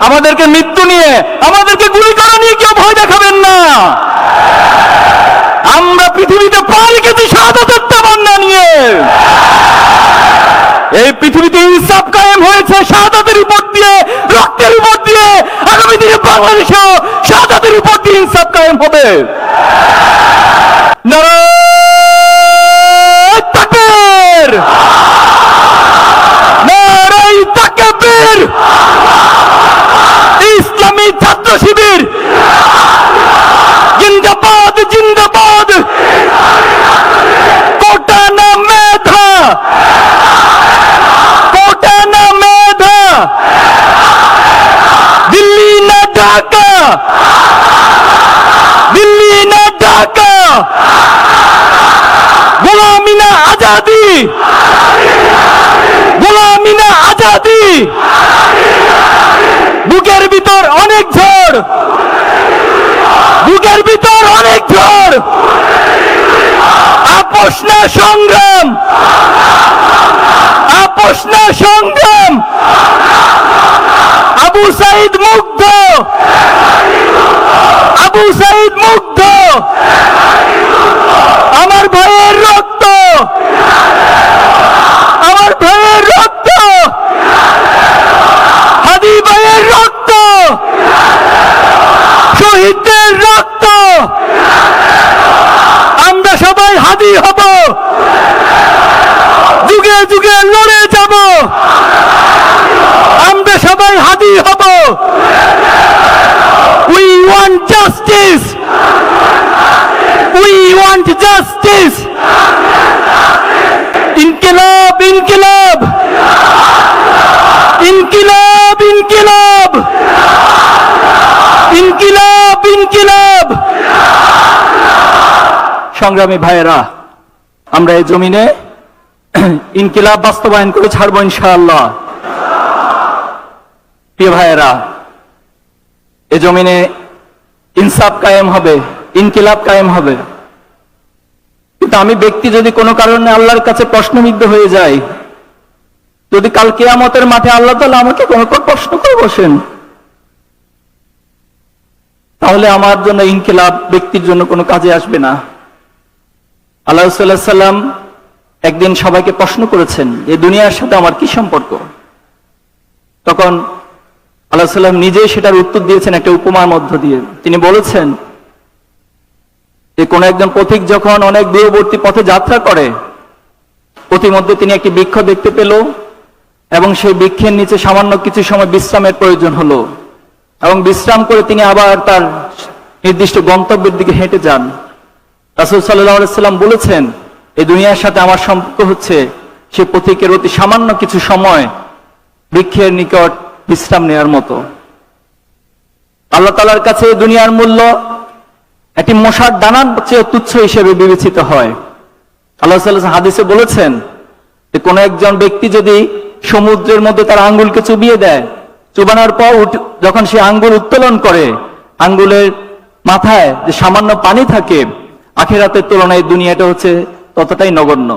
আমাদেরকে মৃত্যু নিয়ে, আমাদেরকে গুলি করা নিয়ে কেউ ভয় দেখাবেন না। আমরা পৃথিবীতে পা রেখেছি শাহাদাতের তামান্না নিয়ে। এই পৃথিবীতে ইনসাফ কায়েম হয়েছে শাহাদাতের উপর দিয়ে, রক্তের উপর দিয়ে। আগামী দিনে বাংলাদেশেও শাহাদাতের উপর দিয়ে ইনসাফ কায়েম হবে। নারায়ে তাকবীর, নারায়ে তাকবীর। ইসলামী ছাত্র শিবির জিন্দাবাদ, জিন্দাবাদ। কোটা না মেধা, কোটা না মেধা। দিল্লি না ঢাকা, দিল্লি না ঢাকা। গোলামি না আজাদি, গোলামি না আজাদি। বুকের ভিতর অনেক ঝড়, বুকের ভিতর অনেক ঝড়। আপোষ না সংগ্রাম, আপোষ না সংগ্রাম। আবু সাঈদ মুগ্ধ, আবু সাঈদ মুগ্ধ। আমার ভাইয়ের রক্ত, আমার ভাইয়ের রক্ত, হাদি ভাইয়ের রক্ত, শহীদদের রক্ত। আমরা সবাই হাদি হব, যুগে যুগে লড়ে যাব। আমরা সবাই হাদি হব। We want justice, we want justice. ইনকিলাব, ইনকিলাব, ইনকিলাব, ইনকিলাব, ইনকিলাব, ইনকিলাব। সংগ্রামী ভাইয়েরা, আমরা এই জমিনে ইনকিলাব বাস্তবায়ন করে ছাড়বো ইনশাআল্লাহ। প্রিয় ভাইয়েরা, এ জমিনে ইনসাফ কায়েম হবে, ইনকিলাব কায়েম হবে। কিন্তু আমি ব্যক্তি যদি কোনো কারণে আল্লাহর কাছে প্রশ্নবিদ্ধ হয়ে যাই, যদি কাল কিয়ামতের মাঠে আল্লাহ তাআলা আমাকে কোনো প্রশ্ন করে বসেন, তাহলে আমার জন্য ইনকিলাব ব্যক্তির জন্য কোনো কাজে আসবে না। আল্লাহ রাসূল সাল্লাল্লাহু আলাইহি ওয়াসাল্লাম একদিন সবাইকে প্রশ্ন করেছেন যে দুনিয়ার সাথে আমার কি সম্পর্ক। তখন আল্লাহ সাল্লাম নিজে সেটার উত্তর দিয়েছেন একটা উপমার মধ্য দিয়ে। তিনি বলেছেন যে কোন একজন পথিক যখন অনেক দূরবর্তী পথে যাত্রা করে, পথিমধ্যে তিনি একটি বৃক্ষ দেখতে পেল এবং সেই বৃক্ষের নিচে সামান্য কিছু সময় বিশ্রামের প্রয়োজন হলো এবং বিশ্রাম করে তিনি আবার তার নির্দিষ্ট গন্তব্যের দিকে হেঁটে যান। রাসূল সাল্লাল্লাহু আলাইহি ওয়াসাল্লাম বলেছেন এই দুনিয়ার সাথে আমার সম্পর্ক হচ্ছে সে পথিকের অতি সামান্য কিছু সময় বৃক্ষের নিকট বিশ্রাম নেওয়ার মতো। আল্লাহ তাআলার কাছে দুনিয়ার মূল্য একটি মশার দানার চেয়ে তুচ্ছ হিসেবে বিবেচিত হয়। আল্লাহ সাল্লাল্লাহু আলাইহি ওয়াসাল্লাম হাদিসে বলেছেন যে কোন একজন ব্যক্তি যদি সমুদ্রের মধ্যে তার আঙ্গুলকে চুবিয়ে দেয়, চুবানোর পর যখন সে আঙ্গুল উত্তোলন করে, আঙ্গুলের মাথায় যে সামান্য পানি থাকে, আখিরাতের তুলনায় দুনিয়াটা হচ্ছে ততটাই নগণ্য।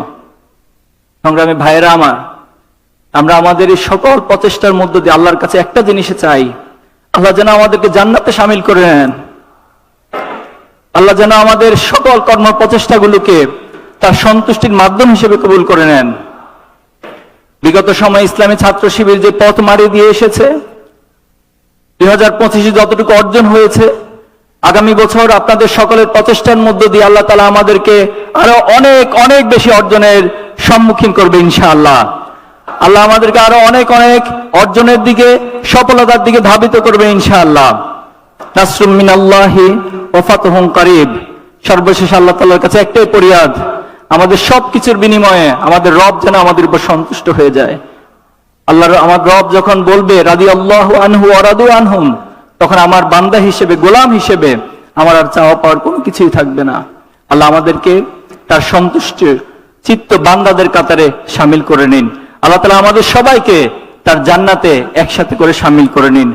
সংগ্রামী ভাইয়েরা আমার, আমরা আমাদের এই সকল প্রচেষ্টার মধ্য দিয়ে আল্লাহর কাছে একটা জিনিসে চাই, আল্লাহ যেন আমাদেরকে জান্নাতে শামিল করে নেন। আল্লাহ যেন আমাদের সকল কর্ম প্রচেষ্টাগুলোকে তার সন্তুষ্টির মাধ্যম হিসেবে কবুল করে নেন। বিগত সময় ইসলামী ছাত্র শিবির যে পথ মারি দিয়ে এসেছে, 2025 যতটুকু অর্জন হয়েছে, আগামী বছর আপনাদের সকলের প্রচেষ্টার মধ্য দিয়ে আল্লাহ তাআলা আমাদেরকে আরো অনেক অনেক বেশি অর্জনের সম্মুখীন করবে ইনশাআল্লাহ। আল্লাহ আমাদেরকে আরো অনেক অনেক অর্জনের দিকে, সফলতার দিকে ধাবিত করবে ইনশাআল্লাহ। নাসরুম মিনাল্লাহি ওয়া ফাতহুন কারীব। সর্বশেষ আল্লাহ তাআলার কাছে একটাই ফরিয়াদ, আমাদের সবকিছুর বিনিময়ে আমাদের রব যেন আমাদের উপর সন্তুষ্ট হয়ে যায়। আল্লাহর আমার রব যখন বলবে রাদিয়াল্লাহু আনহু ওয়া রাদু আনহুম, তখন আমার বান্দা হিসেবে, গোলাম হিসেবে আমার আর চাওয়া পাওয়ার কোনো কিছুই থাকবে না। আল্লাহ আমাদেরকে তার সন্তুষ্টির চিত্ত বান্দাদের কাতারে শামিল করে নিন। আল্লাহ তাআলা আমাদের সবাইকে তার জান্নাতে একসাথে করে শামিল করে নিন।